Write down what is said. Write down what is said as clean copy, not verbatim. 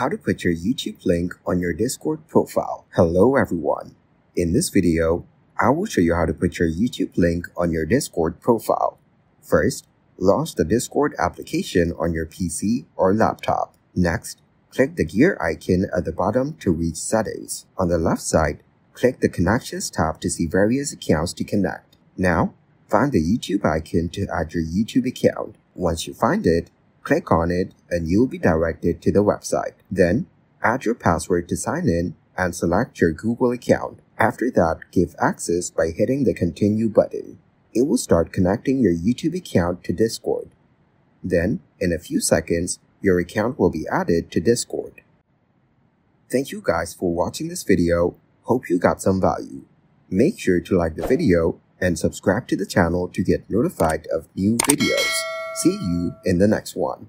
How to put your YouTube link on your Discord profile. Hello everyone. In this video, I will show you how to put your YouTube link on your Discord profile. First, launch the Discord application on your PC or laptop. Next, click the gear icon at the bottom to reach settings. On the left side, click the Connections tab to see various accounts to connect. Now, find the YouTube icon to add your YouTube account. Once you find it, click on it and you will be directed to the website. Then, add your password to sign in and select your Google account. After that, give access by hitting the Continue button. It will start connecting your YouTube account to Discord. Then, in a few seconds, your account will be added to Discord. Thank you guys for watching this video. Hope you got some value. Make sure to like the video and subscribe to the channel to get notified of new videos. See you in the next one.